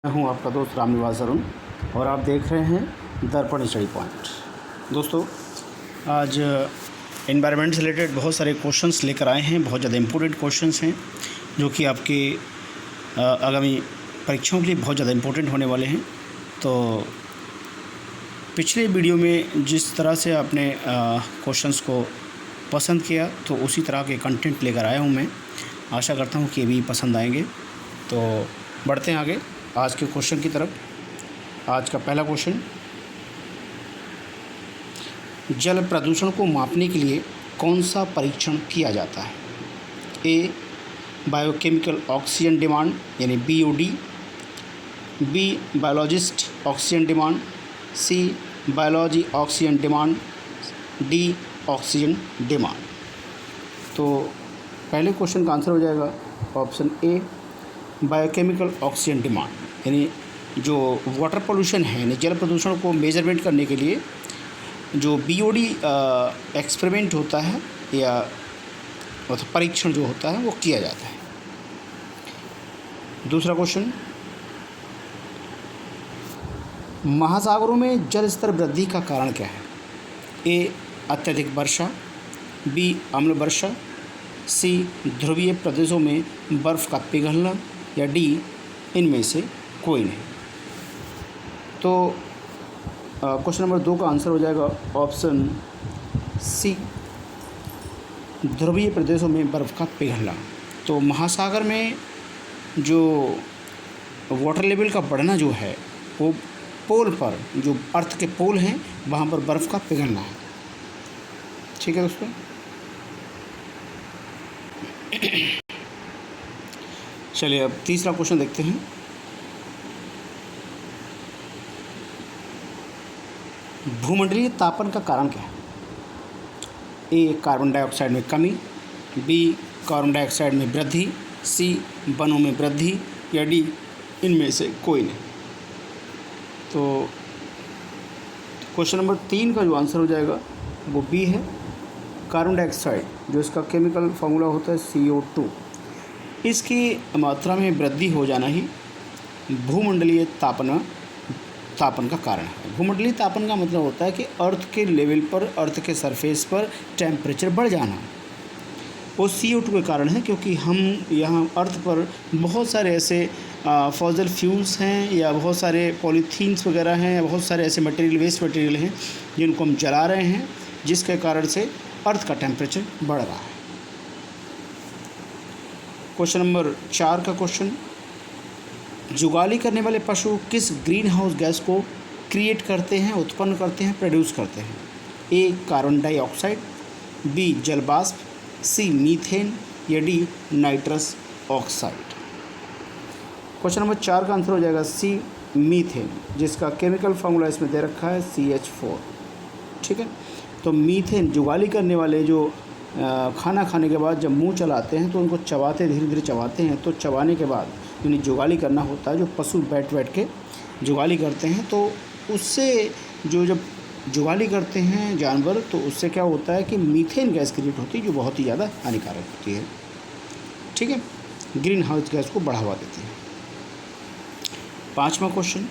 मैं हूं आपका दोस्त रामनिवास अरुण और आप देख रहे हैं दर्पण स्टडी पॉइंट। दोस्तों, आज एनवायरनमेंट से रिलेटेड बहुत सारे क्वेश्चंस लेकर आए हैं। बहुत ज़्यादा इम्पोर्टेंट क्वेश्चंस हैं जो कि आपके आगामी परीक्षाओं के लिए बहुत ज़्यादा इम्पोर्टेंट होने वाले हैं। तो पिछले वीडियो में जिस तरह से आपने क्वेश्चंस को पसंद किया तो उसी तरह के कंटेंट लेकर आया हूँ मैं। आशा करता हूँ कि ये भी पसंद आएंगे। तो बढ़ते हैं आगे आज के क्वेश्चन की तरफ। आज का पहला क्वेश्चन, जल प्रदूषण को मापने के लिए कौन सा परीक्षण किया जाता है? ए, बायोकेमिकल ऑक्सीजन डिमांड यानी BOD, B, biologist oxygen demand, C, biology oxygen demand, D, oxygen demand. तो पहले क्वेश्चन का आंसर हो जाएगा option A, biochemical oxygen demand. यानी जो वाटर पोल्यूशन है यानी जल प्रदूषण को मेजरमेंट करने के लिए जो BOD एक्सपेरिमेंट होता है या मतलब परीक्षण जो होता है वो किया जाता है। दूसरा क्वेश्चन, महासागरों में जल स्तर वृद्धि का कारण क्या है? ए, अत्यधिक वर्षा, बी, अम्ल वर्षा, सी, ध्रुवीय प्रदेशों में बर्फ़ का पिघलना, या डी, इनमें से कोई नहीं। तो क्वेश्चन नंबर 2 का आंसर हो जाएगा ऑप्शन सी, ध्रुवीय प्रदेशों में बर्फ़ का पिघलना। तो महासागर में जो वाटर लेवल का बढ़ना जो है वो पोल पर, जो अर्थ के पोल हैं वहाँ पर बर्फ़ का पिघलना है। ठीक है दोस्तों। चलिए अब तीसरा क्वेश्चन देखते हैं। भूमंडलीय तापन का कारण क्या है? ए, कार्बन डाइऑक्साइड में कमी, बी, कार्बन डाइऑक्साइड में वृद्धि, सी, वनों में वृद्धि, या डी, इनमें से कोई नहीं। तो क्वेश्चन नंबर 3 का जो आंसर हो जाएगा वो बी है, कार्बन डाइऑक्साइड, जो इसका केमिकल फार्मूला होता है CO2, इसकी मात्रा में वृद्धि हो जाना ही भूमंडलीय तापन का कारण है। भूमंडलीय तापन का मतलब होता है कि अर्थ के लेवल पर, अर्थ के सरफेस पर टेम्परेचर बढ़ जाना। वो CO2 के कारण है, क्योंकि हम यहाँ अर्थ पर बहुत सारे ऐसे फॉसिल फ्यूल्स हैं या बहुत सारे पॉलीथीन्स वगैरह हैं या बहुत सारे ऐसे मटेरियल, वेस्ट मटेरियल हैं जिनको हम जला रहे हैं, जिसके कारण से अर्थ का टेम्परेचर बढ़ रहा है। क्वेश्चन नंबर 4 का क्वेश्चन, जुगाली करने वाले पशु किस ग्रीन हाउस गैस को क्रिएट करते हैं, उत्पन्न करते हैं, प्रोड्यूस करते हैं? ए, कार्बन डाइऑक्साइड, बी, जल वाष्प, सी, मीथेन, या D, nitrous oxide. Question number 4 का आंसर हो जाएगा सी, मीथेन, जिसका केमिकल फार्मूला इसमें दे रखा है CH4। ठीक है। तो मीथेन, जुगाली करने वाले जो खाना खाने के बाद जब मुंह चलाते हैं तो उनको चबाते, धीरे धीरे चबाते हैं, तो चबाने के बाद यानी जुगाली करना होता है, जो पशु बैठ के जुगाली करते हैं, तो उससे जब जुगाली करते हैं जानवर, तो उससे क्या होता है कि मीथेन गैस क्रिएट होती है, जो बहुत ही ज़्यादा हानिकारक होती है। ठीक है, ग्रीन हाउस गैस को बढ़ावा देती है। 5वां क्वेश्चन,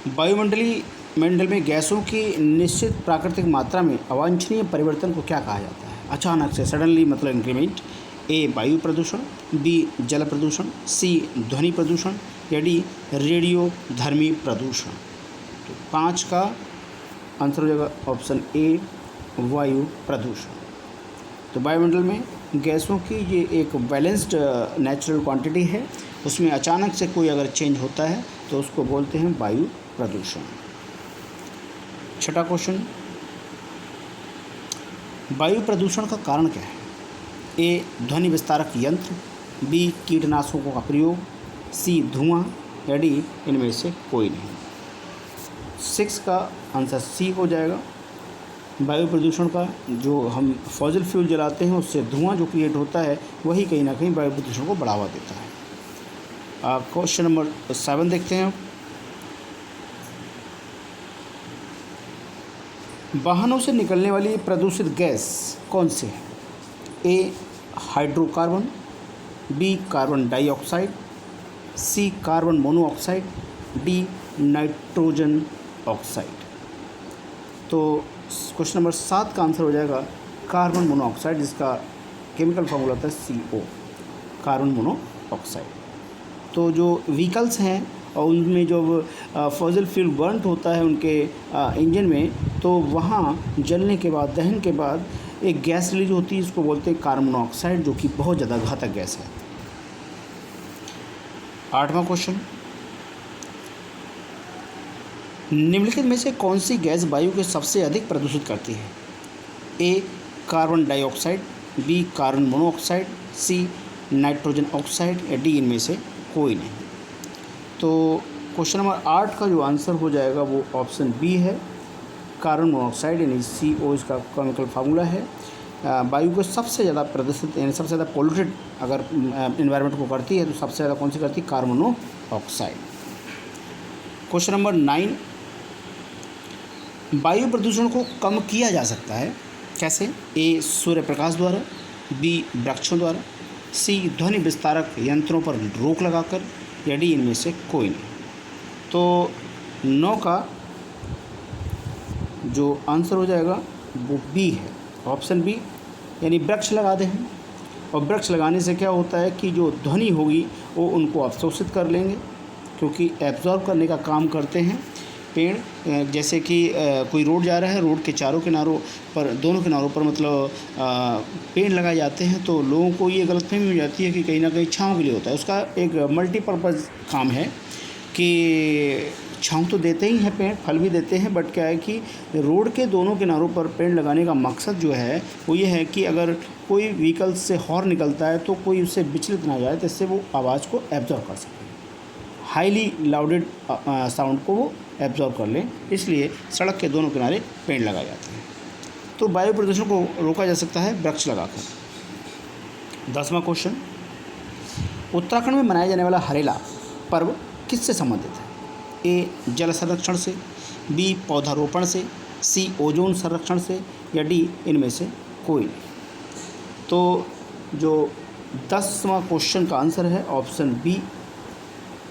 वायुमंडल में गैसों की निश्चित प्राकृतिक मात्रा में अवांछनीय परिवर्तन को क्या कहा जाता है? अचानक से, सडनली मतलब इंक्रीमेंट। ए, वायु प्रदूषण, बी, जल प्रदूषण, सी, ध्वनि प्रदूषण, या डी, रेडियोधर्मी प्रदूषण। तो 5 का आंसर हो जाएगा ऑप्शन ए, वायु प्रदूषण। तो वायुमंडल में गैसों की ये एक बैलेंस्ड नेचुरल क्वांटिटी है, उसमें अचानक से कोई अगर चेंज होता है तो उसको बोलते हैं वायु प्रदूषण। 6वां क्वेश्चन, वायु प्रदूषण का कारण क्या है? ए, ध्वनि विस्तारक यंत्र, बी, कीटनाशकों का प्रयोग, सी, धुआं, या डी, इनमें से कोई नहीं। 6 का आंसर सी हो जाएगा। वायु प्रदूषण का जो हम फॉसिल फ्यूल जलाते हैं उससे धुआं जो क्रिएट होता है वही कहीं ना कहीं वायु प्रदूषण को बढ़ावा देता है। क्वेश्चन नंबर 7 देखते हैं। वाहनों से निकलने वाली प्रदूषित गैस कौन सी है? A, hydrocarbon, B carbon dioxide, C carbon monoxide, D nitrogen oxide. तो क्वेश्चन नंबर 7 का आंसर हो जाएगा कार्बन मोनोऑक्साइड, जिसका केमिकल फार्मूला होता है CO, कार्बन मोनोऑक्साइड। तो जो व्हीकल्स हैं और उनमें जो फॉसिल फ्यूल बर्न होता है उनके इंजन में, तो वहाँ जलने के बाद, दहन के बाद एक गैस रिलीज होती है, इसको बोलते हैं कार्बन मोनोऑक्साइड, जो कि बहुत ज़्यादा घातक गैस है। 8वां क्वेश्चन, निम्नलिखित में से कौन सी गैस वायु को सबसे अधिक प्रदूषित करती है? A carbon dioxide, B carbon monoxide, C nitrogen oxide, या डी इनमें से कोई नहीं। तो क्वेश्चन नंबर 8 का जो आंसर हो जाएगा वो ऑप्शन बी है, कार्बन मोनोऑक्साइड, यानी CO इसका केमिकल फार्मूला है। वायु को सबसे ज़्यादा प्रदूषित, यानी सबसे ज़्यादा पोल्यूटेड अगर इन्वायरमेंट को करती है तो सबसे ज़्यादा कौन सी करती है? Carbon monoxide. क्वेश्चन नंबर 9, वायु प्रदूषण को कम किया जा सकता है कैसे? ए सूर्य प्रकाश द्वारा, बी वृक्षों द्वारा, सी ध्वनि विस्तारक यंत्रों पर रोक लगाकर, या डी इनमें से कोई नहीं। तो 9 का जो आंसर हो जाएगा वो बी है, ऑप्शन बी, यानी वृक्ष लगा दें हम। और वृक्ष लगाने से क्या होता है कि जो ध्वनि होगी वो उनको अवशोषित कर लेंगे, क्योंकि एब्जॉर्ब करने का काम करते हैं पेड़। जैसे कि कोई रोड जा रहा है, रोड के चारों किनारों पर, दोनों किनारों पर मतलब पेड़ लगाए जाते हैं, तो लोगों को ये गलतफहमी हो जाती है कि कहीं ना कहीं छाँव के लिए होता है। उसका एक मल्टीपर्पज़ काम है कि छाँव तो देते ही हैं पेड़, फल भी देते हैं, बट क्या है कि रोड के दोनों किनारों पर पेड़ लगाने का मकसद जो है वो ये है कि अगर कोई व्हीकल से हॉर्न निकलता है तो कोई उससे विचलित ना जाए, जिससे वो आवाज़ को एब्जॉर्ब कर सके, हाईली लाउडेड साउंड को वो एब्जॉर्ब कर लें, इसलिए सड़क के दोनों किनारे पेड़ लगाए जाते हैं। तो वायु प्रदूषण को रोका जा सकता है वृक्ष लगाकर। 10वां क्वेश्चन, उत्तराखंड में मनाया जाने वाला हरेला पर्व किससे संबंधित है? ए जल संरक्षण से, बी पौधारोपण से, सी ओजोन संरक्षण से, या डी इनमें से कोई नहीं। तो जो 10वां क्वेश्चन का आंसर है ऑप्शन बी,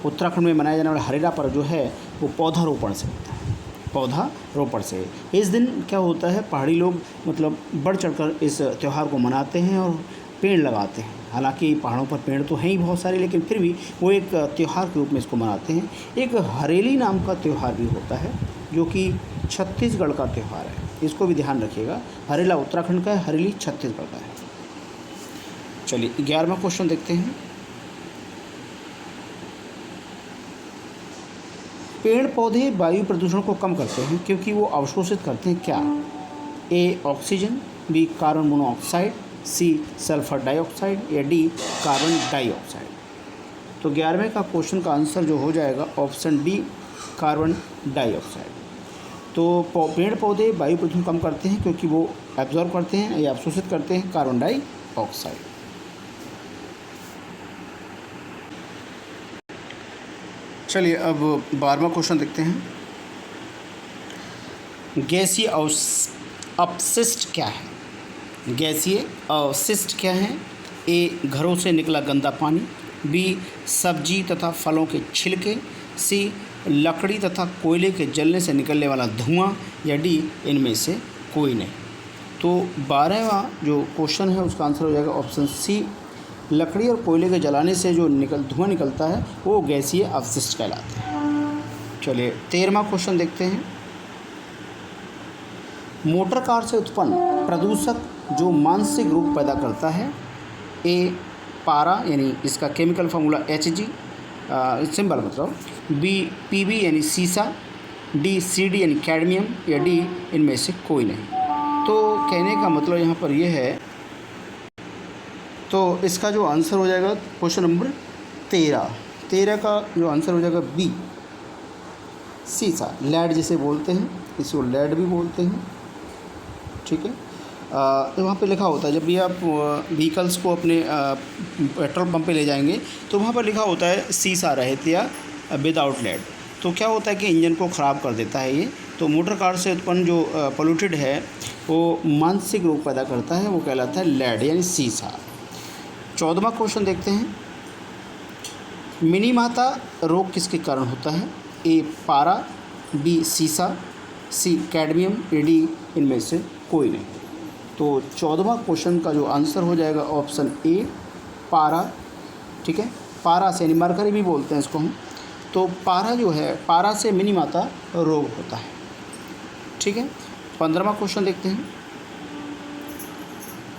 उत्तराखंड में मनाया जाने वाला हरेला पर्व जो है वो पौधारोपण से होता है, पौधारोपण से। इस दिन क्या होता है, पहाड़ी लोग मतलब बढ़ चढ़कर इस त्यौहार को मनाते हैं और पेड़ लगाते हैं। हालांकि पहाड़ों पर पेड़ तो हैं ही बहुत सारे, लेकिन फिर भी वो एक त्यौहार के रूप में इसको मनाते हैं। एक हरेली नाम का त्यौहार भी होता है जो कि छत्तीसगढ़ का त्यौहार है, इसको भी ध्यान रखिएगा। हरेला उत्तराखंड का है, हरेली छत्तीसगढ़ का है। चलिए 11वां क्वेश्चन देखते हैं। पेड़ पौधे वायु प्रदूषण को कम करते हैं क्योंकि वो अवशोषित करते हैं क्या? A oxygen, B carbon monoxide, C sulphur dioxide, या डी कार्बन डाइऑक्साइड। तो 11वें का क्वेश्चन का आंसर जो हो जाएगा ऑप्शन डी, कार्बन डाइऑक्साइड। तो पेड़ पौधे वायु प्रदूषण कम करते हैं क्योंकि वो एब्जॉर्ब करते हैं या अवशोषित करते हैं कार्बन डाइऑक्साइड। चलिए अब 12वां क्वेश्चन देखते हैं। गैसीय अपशिष्ट क्या है? गैसीय अवशिष्ट क्या है? ए घरों से निकला गंदा पानी, बी सब्जी तथा फलों के छिलके, सी लकड़ी तथा कोयले के जलने से निकलने वाला धुआं, या डी इनमें से कोई नहीं। तो 12वां जो क्वेश्चन है उसका आंसर हो जाएगा ऑप्शन सी, लकड़ी और कोयले के जलाने से जो धुआं निकलता है वो गैसीय अपशिष्ट कहलाते हैं। चलिए 13वां क्वेश्चन देखते हैं। मोटर कार से उत्पन्न प्रदूषक जो मानसिक रोग पैदा करता है, ए पारा, यानी इसका केमिकल फार्मूला Hg सिंबल मतलब, बी Pb यानी सीसा, डी Cd यानी कैडमियम, या डी इनमें से कोई नहीं। तो कहने का मतलब यहाँ पर यह है, तो इसका जो आंसर हो जाएगा क्वेश्चन नंबर 13 का जो आंसर हो जाएगा बी, सीसा, लेड जिसे बोलते हैं, इसको लेड भी बोलते हैं, ठीक है। तो वहाँ पे लिखा होता है, जब भी आप व्हीकल्स को अपने पेट्रोल पंप पे ले जाएंगे तो वहाँ पर लिखा होता है सीसा रहित या विदाउट लेड। तो क्या होता है कि इंजन को ख़राब कर देता है ये। तो मोटर कार से उत्पन्न जो पोल्यूटेड है वो मानसिक रोग पैदा करता है, वो कहलाता है लेड यानी सीसा। 14वां क्वेश्चन देखते हैं। मिनीमाता रोग किसके कारण होता है? ए पारा, बी सीसा, सी कैडमियम, या डी इनमें से कोई नहीं। तो 14वां क्वेश्चन का जो आंसर हो जाएगा ऑप्शन ए पारा। ठीक है, पारा से यानी मरकरी भी बोलते हैं इसको हम। तो पारा जो है, पारा से मिनीमाता रोग होता है। ठीक है, 15वां क्वेश्चन देखते हैं।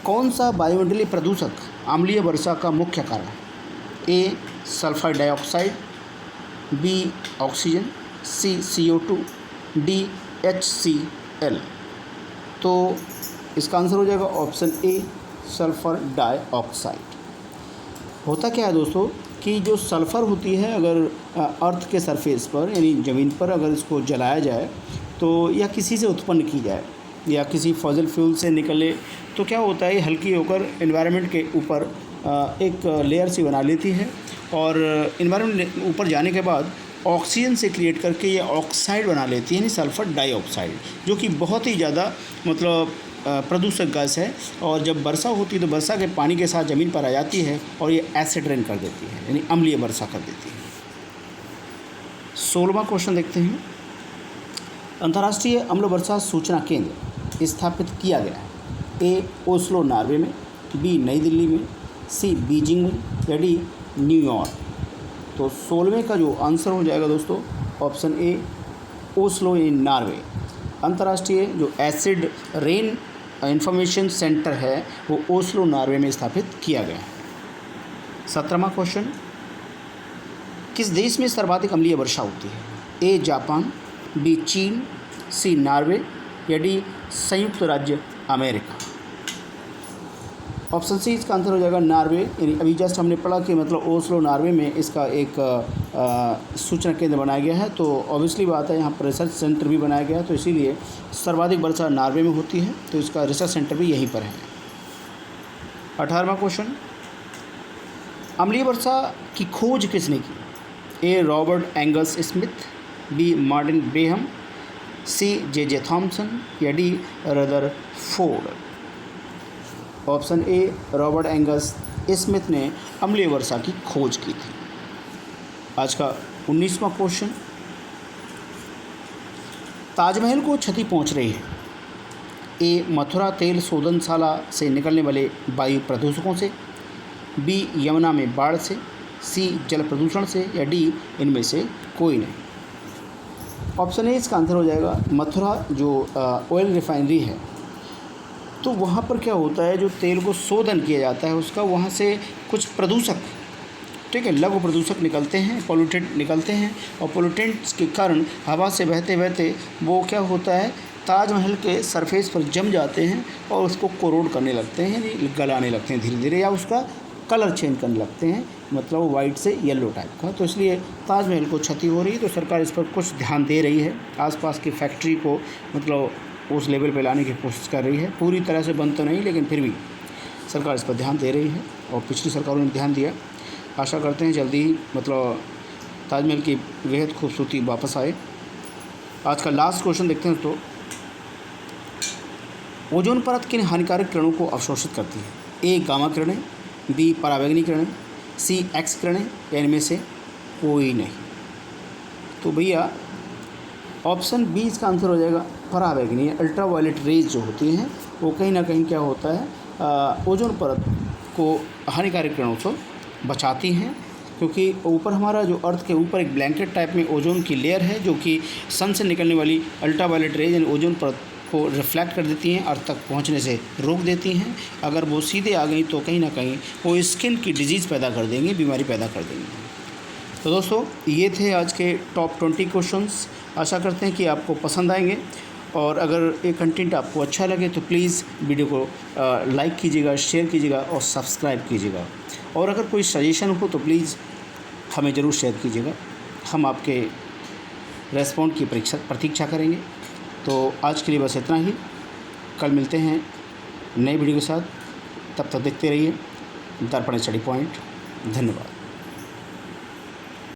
कौन सा वायुमंडलीय प्रदूषक अम्लीय वर्षा का मुख्य कारण है? ए सल्फर डाइऑक्साइड, बी ऑक्सीजन, सी CO2, डी HCl। तो इसका आंसर हो जाएगा ऑप्शन ए सल्फर डाइऑक्साइड। होता क्या है दोस्तों कि जो सल्फ़र होती है, अगर अर्थ के सरफेस पर यानी ज़मीन पर अगर इसको जलाया जाए तो या किसी से उत्पन्न की जाए या किसी फॉसिल फ्यूल से निकले तो क्या होता है, हल्की होकर एनवायरनमेंट के ऊपर एक लेयर सी बना लेती है और एनवायरनमेंट ऊपर जाने के बाद ऑक्सीजन से क्रिएट करके ये ऑक्साइड बना लेती है, यानी सल्फ़र डाइऑक्साइड, जो कि बहुत ही ज़्यादा मतलब प्रदूषक गैस है। और जब वर्षा होती है तो वर्षा के पानी के साथ ज़मीन पर आ जाती है और ये एसिड रेन कर देती है, यानी अम्लीय वर्षा कर देती है। 16वां क्वेश्चन देखते हैं। अंतर्राष्ट्रीय अम्ल वर्षा सूचना केंद्र स्थापित किया गया है? ए ओस्लो नॉर्वे में, बी नई दिल्ली में, सी बीजिंग में, या डी न्यूयॉर्क। तो 16वें का जो आंसर हो जाएगा दोस्तों option A Oslo in Norway. अंतर्राष्ट्रीय जो एसिड रेन इंफॉर्मेशन सेंटर है वो ओस्लो नॉर्वे में स्थापित किया गया है। 17वां क्वेश्चन। किस देश में सर्वाधिक अम्लीय वर्षा होती है? ए जापान, बी चीन, सी नॉर्वे, या डी संयुक्त राज्य अमेरिका। ऑप्शन सी इसका आंसर हो जाएगा नॉर्वे। यानी अभी जस्ट हमने पढ़ा कि मतलब ओस्लो नॉर्वे में इसका एक सूचना केंद्र बनाया गया है। तो ऑब्वियसली बात है यहाँ पर रिसर्च सेंटर भी बनाया गया है, तो इसीलिए सर्वाधिक वर्षा नॉर्वे में होती है, तो इसका रिसर्च सेंटर भी यहीं पर है। 18वां क्वेश्चन। अम्लीय वर्षा की खोज किसने की? A Robert Angus Smith, B Martin Graham, C J Thomson, या D Rutherford. Option A Robert Angus Smith ने अम्लीय वर्षा की खोज की थी। आज का 19वां क्वेश्चन। ताजमहल को क्षति पहुंच रही है? ए मथुरा तेल शोधनशाला से निकलने वाले वायु प्रदूषकों से, बी यमुना में बाढ़ से, सी जल प्रदूषण से, या डी इनमें से कोई नहीं। ऑप्शन ए इसका आंसर हो जाएगा मथुरा जो ऑयल रिफाइनरी है, तो वहाँ पर क्या होता है, जो तेल को शोधन किया जाता है उसका, वहाँ से कुछ प्रदूषक, ठीक है, लघु प्रदूषक निकलते हैं, पोल्यूटेंट निकलते हैं, और पोल्यूटेंट्स के कारण हवा से बहते बहते वो क्या होता है, ताजमहल के सरफेस पर जम जाते हैं और उसको कोरोड करने लगते हैं, यानी गलाने लगते हैं धीरे धीरे, या उसका कलर चेंज करने लगते हैं, मतलब वाइट से येलो टाइप का। तो इसलिए ताजमहल को क्षति हो रही है, तो सरकार इस पर कुछ ध्यान दे रही है। आसपास की फैक्ट्री को मतलब उस लेवल पे लाने की कोशिश कर रही है, पूरी तरह से बंद तो नहीं, लेकिन फिर भी सरकार इस पर ध्यान दे रही है और पिछली सरकारों ने ध्यान दिया। आशा करते हैं जल्दी ही मतलब ताजमहल की बेहद खूबसूरती वापस आए। आज का लास्ट क्वेश्चन देखते हैं। तो ओजोन परत किन हानिकारक किरणों को अवशोषित करती है? ए गामा किरणें, बी पराबैंगनी किरणें, सी एक्स किरणें, या इनमें से कोई नहीं। तो भैया ऑप्शन बी इसका आंसर हो जाएगा पराबैंगनी। अल्ट्रावायलेट रेज जो होती हैं वो कहीं ना कहीं क्या होता है, ओजोन परत को हानिकारक किरणों से बचाती हैं, क्योंकि ऊपर हमारा जो अर्थ के ऊपर एक ब्लैंकेट टाइप में ओजोन की लेयर है, जो कि सन से निकलने वाली अल्ट्रावायलेट रेज यानी ओजोन परत को रिफ्लेक्ट कर देती हैं, अर्थ तक पहुंचने से रोक देती हैं। अगर वो सीधे आ गई तो कहीं ना कहीं वो स्किन की डिजीज़ पैदा कर देंगी, बीमारी पैदा कर देंगी। तो दोस्तों ये थे आज के टॉप 20 क्वेश्चंस। आशा करते हैं कि आपको पसंद आएंगे, और अगर ये कंटेंट आपको अच्छा लगे तो प्लीज़ वीडियो को लाइक कीजिएगा, शेयर कीजिएगा और सब्सक्राइब कीजिएगा। और अगर कोई सजेशन हो तो प्लीज़ हमें ज़रूर शेयर कीजिएगा, हम आपके रेस्पॉन्ड की प्रतीक्षा करेंगे। तो आज के लिए बस इतना ही, कल मिलते हैं नए वीडियो के साथ। तब तक देखते रहिए दर्पण स्टडी पॉइंट। धन्यवाद।